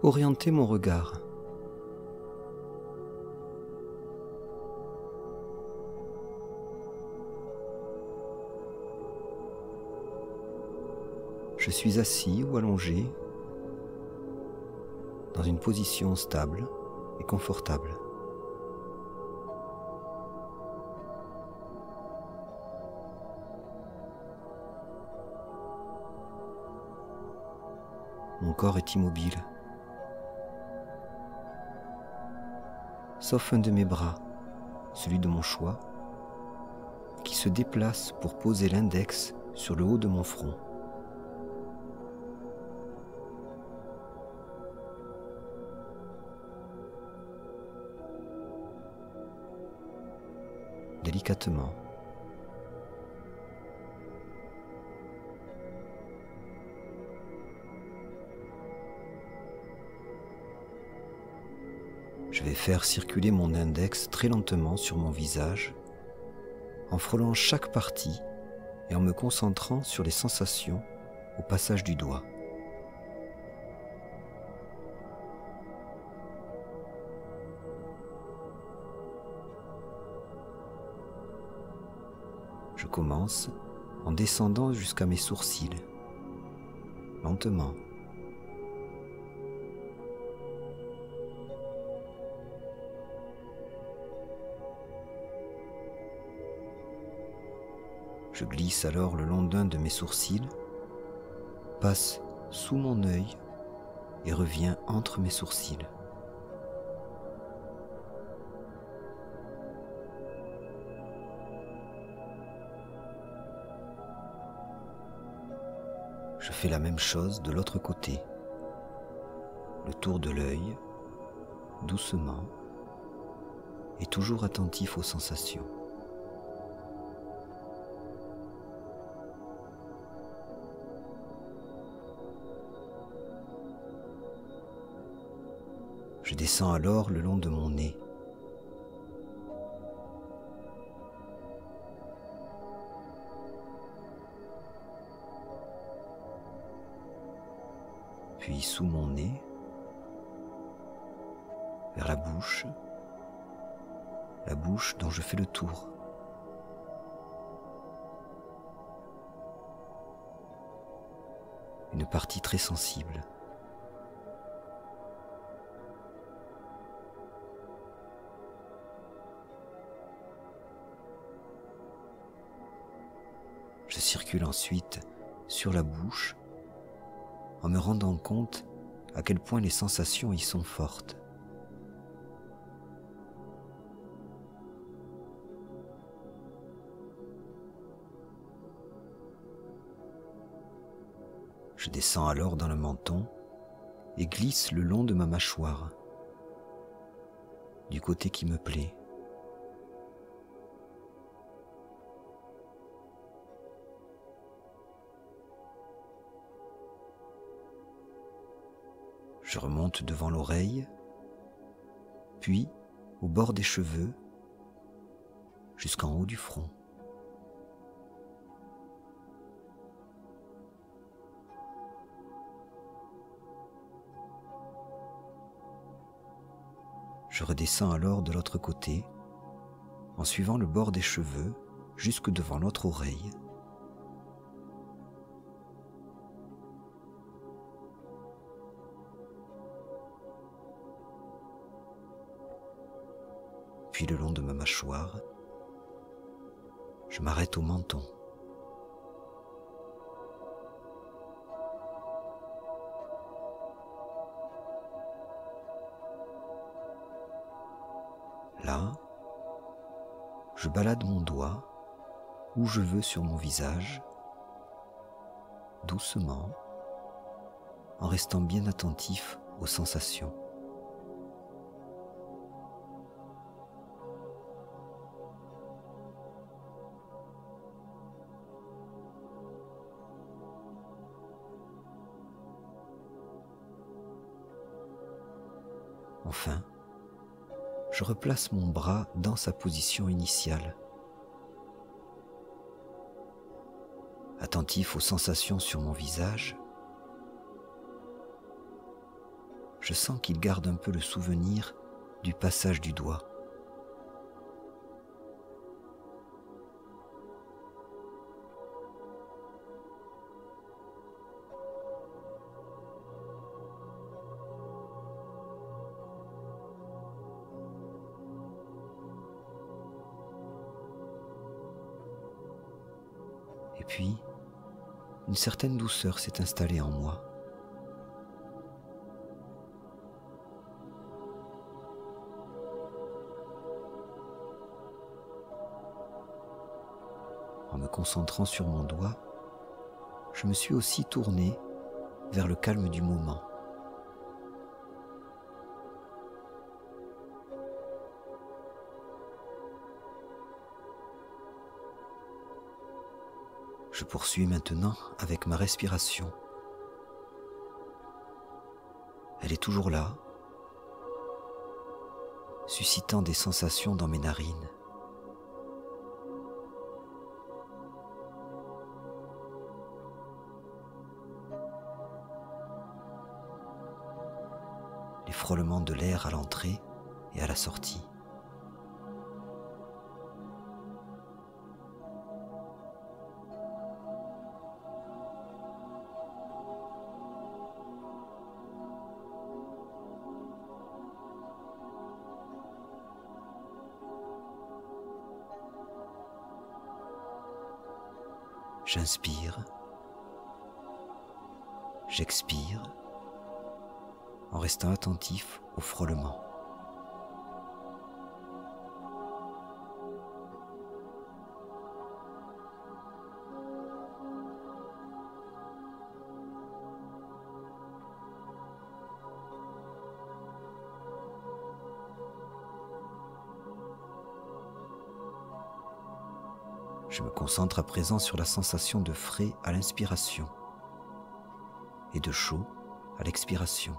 orienter mon regard. Je suis assis ou allongé dans une position stable et confortable. Mon corps est immobile, sauf un de mes bras, celui de mon choix, qui se déplace pour poser l'index sur le haut de mon front. Délicatement. Je vais faire circuler mon index très lentement sur mon visage, en frôlant chaque partie et en me concentrant sur les sensations au passage du doigt. Je commence en descendant jusqu'à mes sourcils, lentement. Je glisse alors le long d'un de mes sourcils, passe sous mon œil et revient entre mes sourcils. Je fais la même chose de l'autre côté, le tour de l'œil, doucement, et toujours attentif aux sensations. Je descends alors le long de mon nez. Puis sous mon nez, vers la bouche dont je fais le tour. Une partie très sensible. Je circule ensuite sur la bouche en me rendant compte à quel point les sensations y sont fortes. Je descends alors dans le menton et glisse le long de ma mâchoire, du côté qui me plaît. Je remonte devant l'oreille, puis au bord des cheveux, jusqu'en haut du front. Je redescends alors de l'autre côté, en suivant le bord des cheveux jusque devant l'autre oreille. Puis le long de ma mâchoire, je m'arrête au menton. Là, je balade mon doigt où je veux sur mon visage, doucement, en restant bien attentif aux sensations. Enfin, je replace mon bras dans sa position initiale, attentif aux sensations sur mon visage. je sens qu'il garde un peu le souvenir du passage du doigt. Et puis, une certaine douceur s'est installée en moi. En me concentrant sur mon doigt, je me suis aussi tourné vers le calme du moment. Je poursuis maintenant avec ma respiration. Elle est toujours là, suscitant des sensations dans mes narines. Les frôlements de l'air à l'entrée et à la sortie. J'inspire, j'expire, en restant attentif au frôlement. Je me concentre à présent sur la sensation de frais à l'inspiration et de chaud à l'expiration.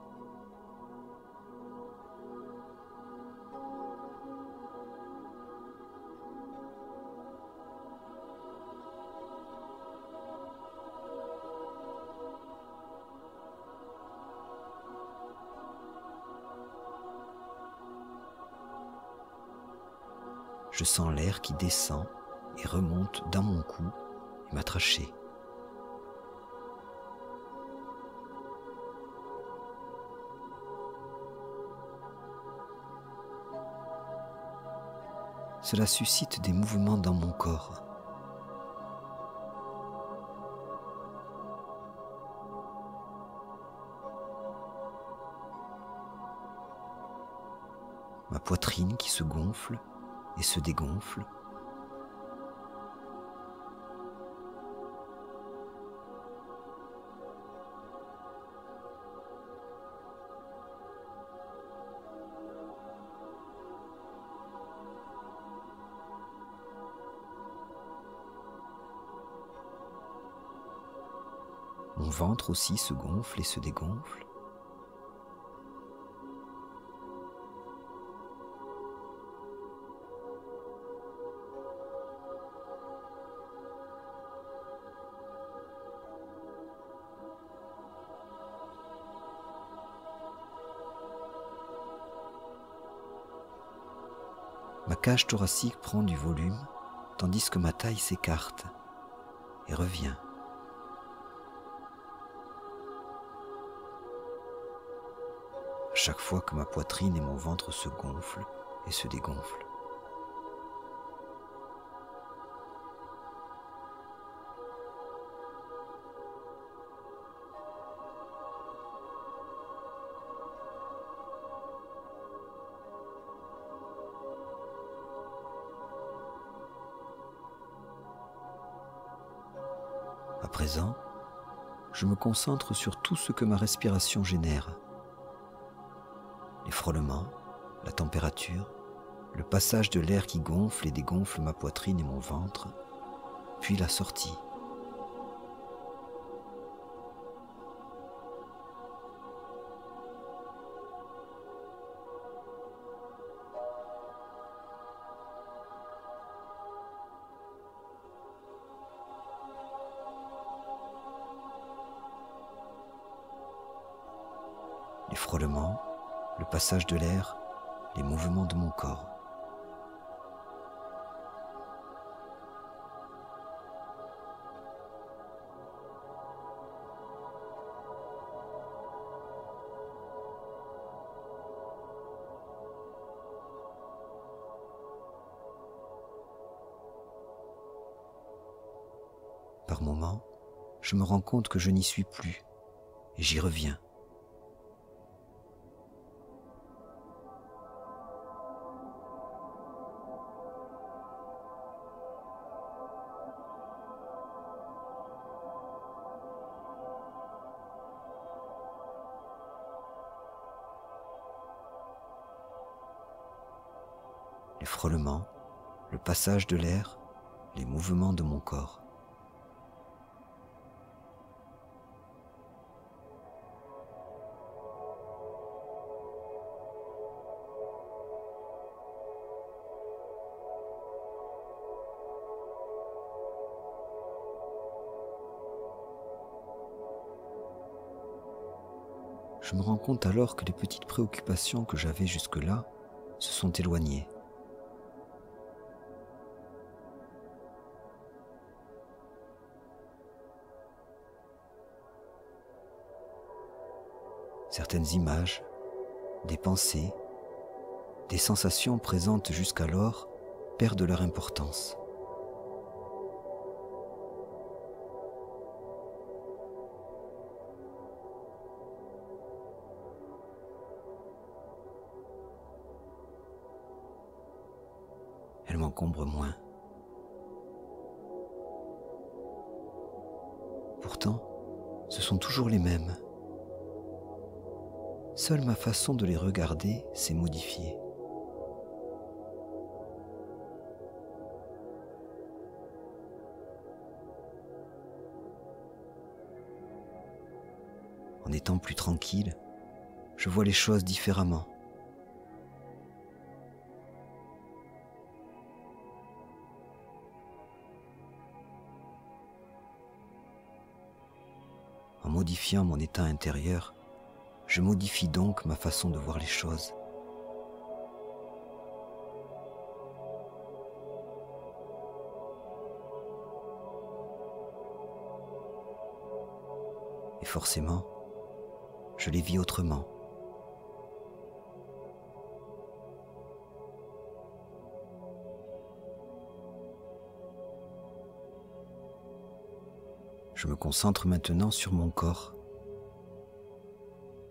Je sens l'air qui descend et remonte dans mon cou et ma trachée. Cela suscite des mouvements dans mon corps. Ma poitrine qui se gonfle et se dégonfle. Mon ventre aussi se gonfle et se dégonfle. Ma cage thoracique prend du volume, tandis que ma taille s'écarte et revient. À chaque fois que ma poitrine et mon ventre se gonflent et se dégonflent. À présent, je me concentre sur tout ce que ma respiration génère. Les frôlements, la température, le passage de l'air qui gonfle et dégonfle ma poitrine et mon ventre, puis la sortie. les frôlements, le passage de l'air, les mouvements de mon corps. Par moments, je me rends compte que je n'y suis plus et j'y reviens. Les frôlements, le passage de l'air, les mouvements de mon corps. Je me rends compte alors que les petites préoccupations que j'avais jusque-là se sont éloignées. Certaines images, des pensées, des sensations présentes jusqu'alors perdent leur importance. Elles m'encombrent moins. Pourtant, ce sont toujours les mêmes. Seule ma façon de les regarder s'est modifiée. En étant plus tranquille, je vois les choses différemment. En modifiant mon état intérieur, je modifie donc ma façon de voir les choses. Et forcément, je les vis autrement. Je me concentre maintenant sur mon corps,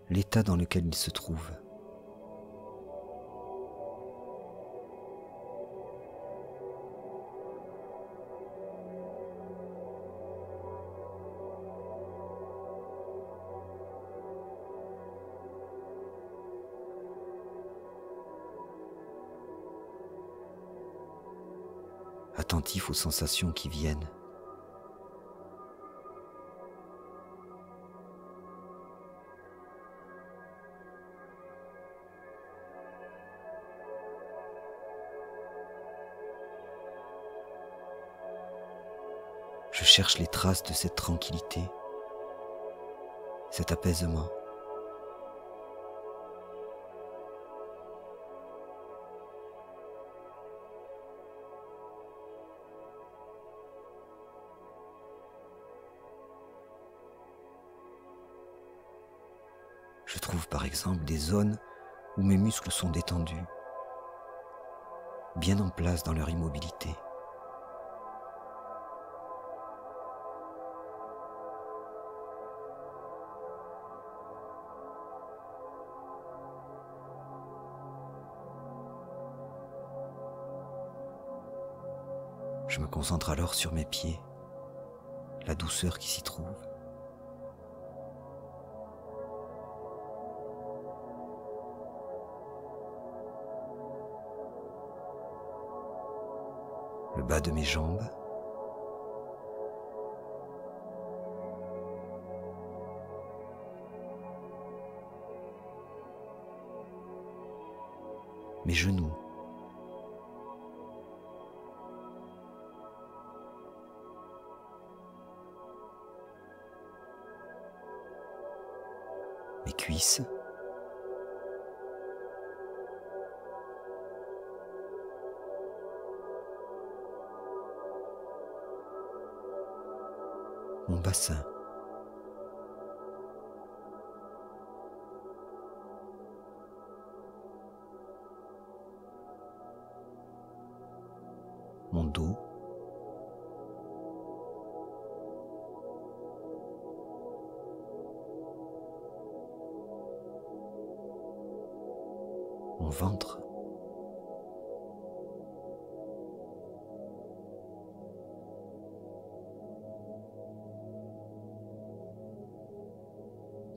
l'état dans lequel il se trouve. Attentif aux sensations qui viennent. Je cherche les traces de cette tranquillité, cet apaisement. Je trouve par exemple des zones où mes muscles sont détendus, bien en place dans leur immobilité. Je me concentre alors sur mes pieds, la douceur qui s'y trouve. Le bas de mes jambes, mes genoux, mes cuisses, bassin. Mon dos, mon ventre,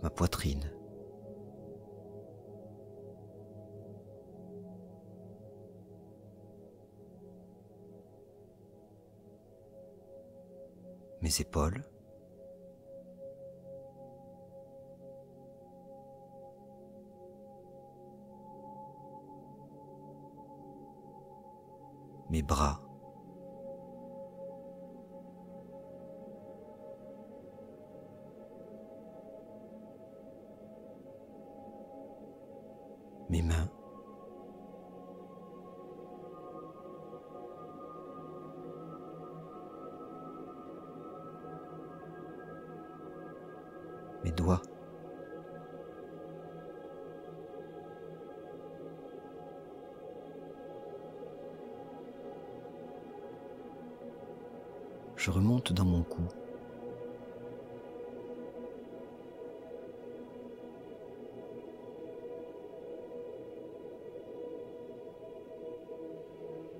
ma poitrine, mes épaules, mes bras, mes mains, mes doigts, je remonte dans mon cou,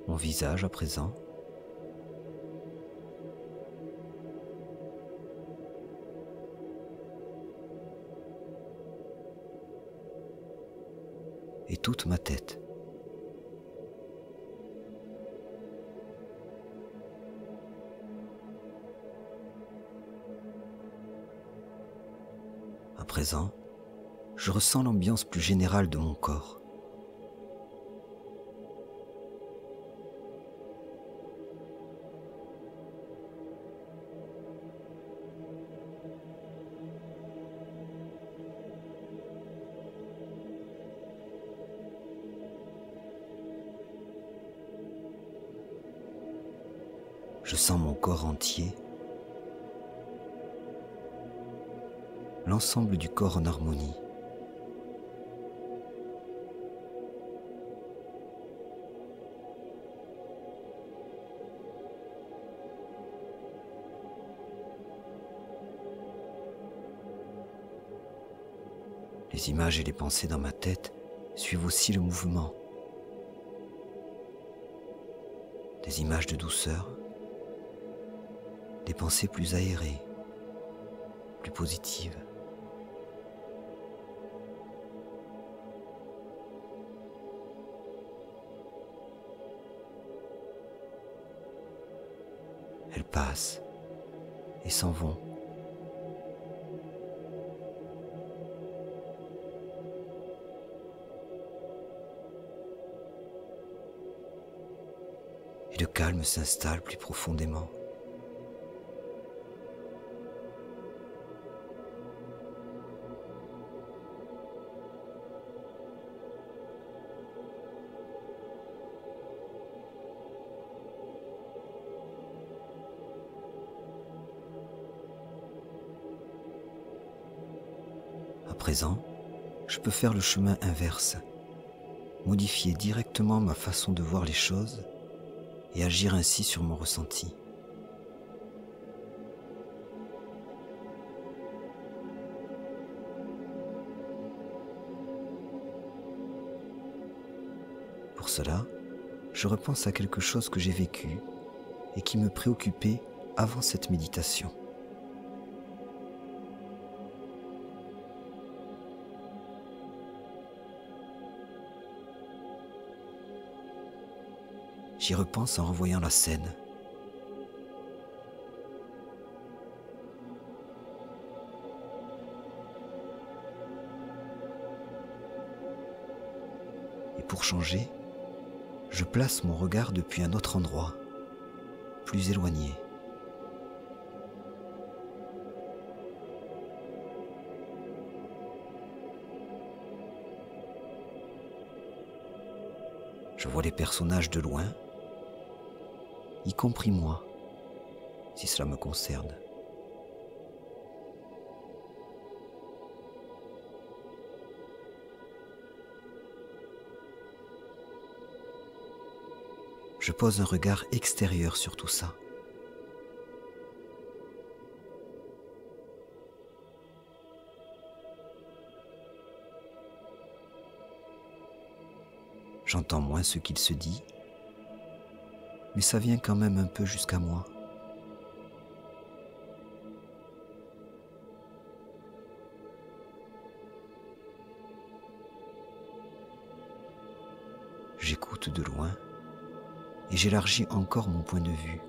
mon visage à présent, et toute ma tête. À présent, je ressens l'ambiance plus générale de mon corps. Je sens mon corps entier, l'ensemble du corps en harmonie. Les images et les pensées dans ma tête suivent aussi le mouvement. Des images de douceur, des pensées plus aérées, plus positives. Elles passent et s'en vont. Et le calme s'installe plus profondément. À présent, je peux faire le chemin inverse, modifier directement ma façon de voir les choses et agir ainsi sur mon ressenti. Pour cela, je repense à quelque chose que j'ai vécu et qui me préoccupait avant cette méditation. J'y repense en revoyant la scène. Et pour changer, je place mon regard depuis un autre endroit, plus éloigné. Je vois les personnages de loin, y compris moi, si cela me concerne. je pose un regard extérieur sur tout ça. J'entends moins ce qu'il se dit, mais ça vient quand même un peu jusqu'à moi. J'écoute de loin et j'élargis encore mon point de vue.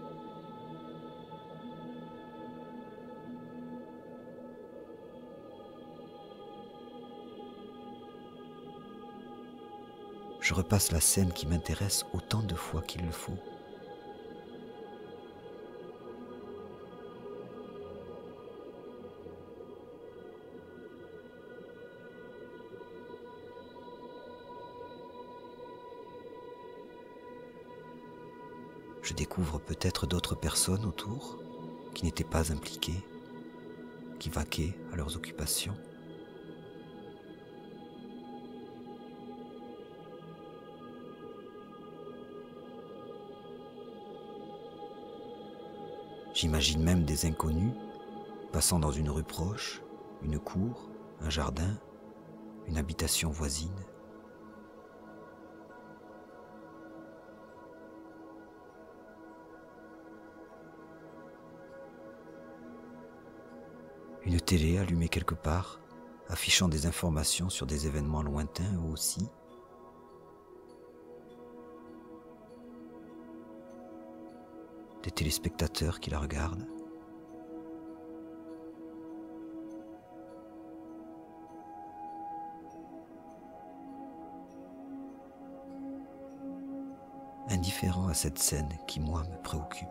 Je repasse la scène qui m'intéresse autant de fois qu'il le faut. Je découvre peut-être d'autres personnes autour qui n'étaient pas impliquées, qui vaquaient à leurs occupations. J'imagine même des inconnus passant dans une rue proche, une cour, un jardin, une habitation voisine. Une télé allumée quelque part, affichant des informations sur des événements lointains eux aussi. Des téléspectateurs qui la regardent. Indifférent à cette scène qui, moi, me préoccupe.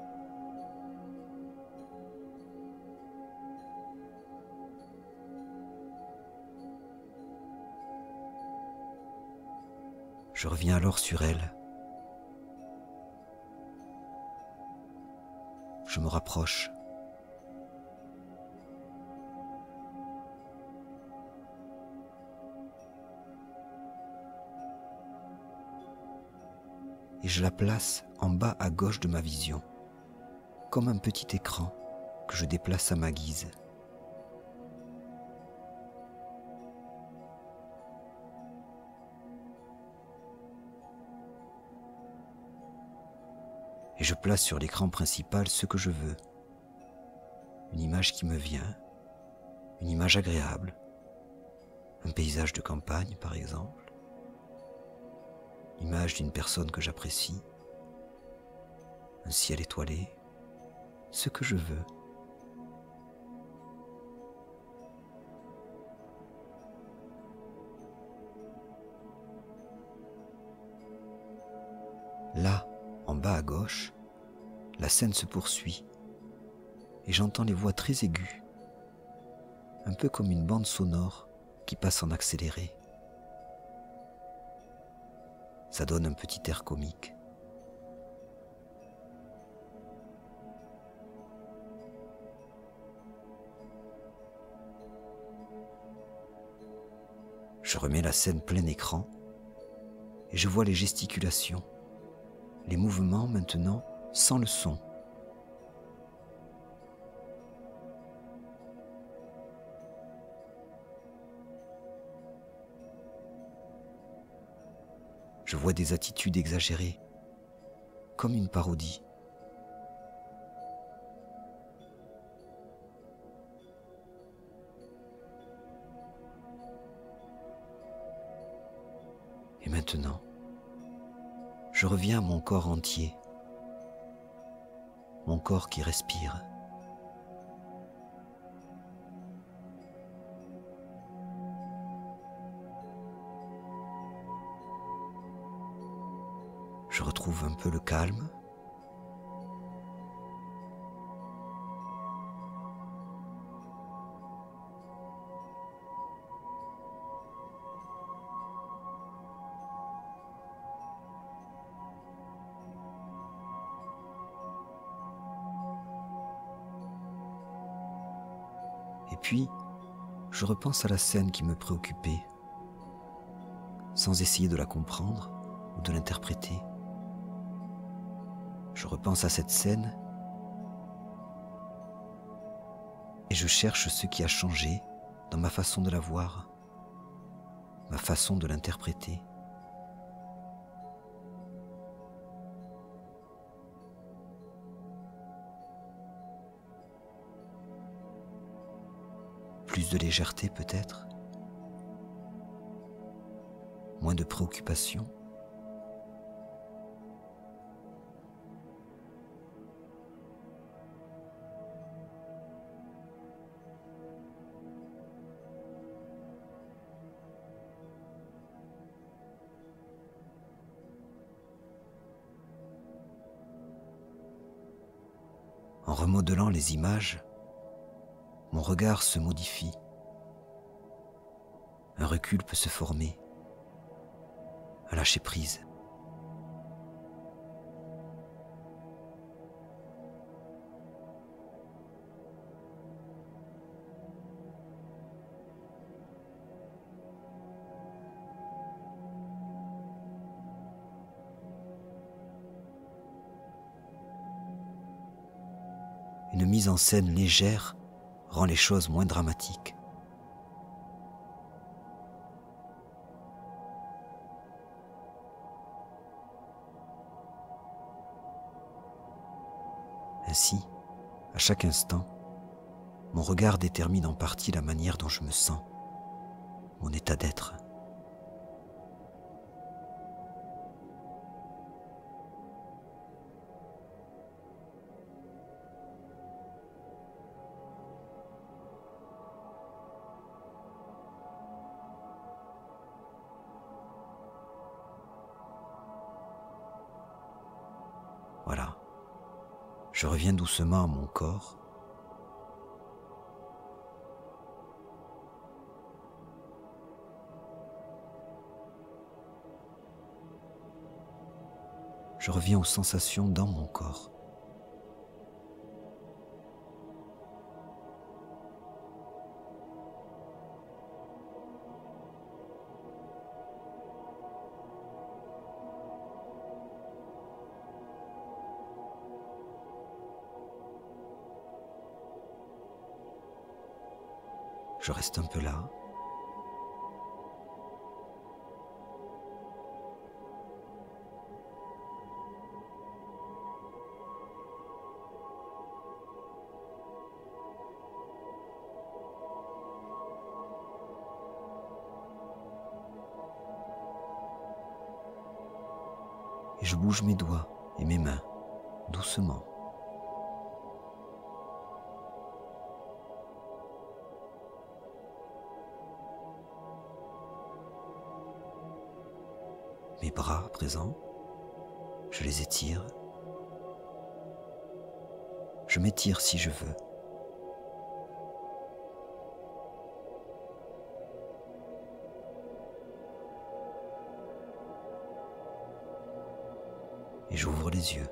Je reviens alors sur elle. Je me rapproche. Et je la place en bas à gauche de ma vision, comme un petit écran que je déplace à ma guise. Et je place sur l'écran principal ce que je veux. Une image qui me vient, une image agréable, un paysage de campagne par exemple, l'image d'une personne que j'apprécie, un ciel étoilé, ce que je veux. Là, en bas à gauche, la scène se poursuit et j'entends les voix très aiguës, un peu comme une bande sonore qui passe en accéléré. Ça donne un petit air comique. Je remets la scène plein écran et je vois les gesticulations, les mouvements maintenant sans le son. Je vois des attitudes exagérées, comme une parodie. Et maintenant, je reviens à mon corps entier, mon corps qui respire. Je retrouve un peu le calme. Et puis, je repense à la scène qui me préoccupait, sans essayer de la comprendre ou de l'interpréter. Je repense à cette scène et je cherche ce qui a changé dans ma façon de la voir, ma façon de l'interpréter. Plus de légèreté peut-être, moins de préoccupation. En remodelant les images, mon regard se modifie. Un recul peut se former, un lâcher-prise. Une mise en scène légère rend les choses moins dramatiques. Ainsi, à chaque instant, mon regard détermine en partie la manière dont je me sens, mon état d'être. Voilà, je reviens doucement à mon corps. Je reviens aux sensations dans mon corps. Je reste un peu là. Et je bouge mes doigts et mes mains, doucement. Mes bras à présent, je les étire. Je m'étire si je veux. Et j'ouvre les yeux.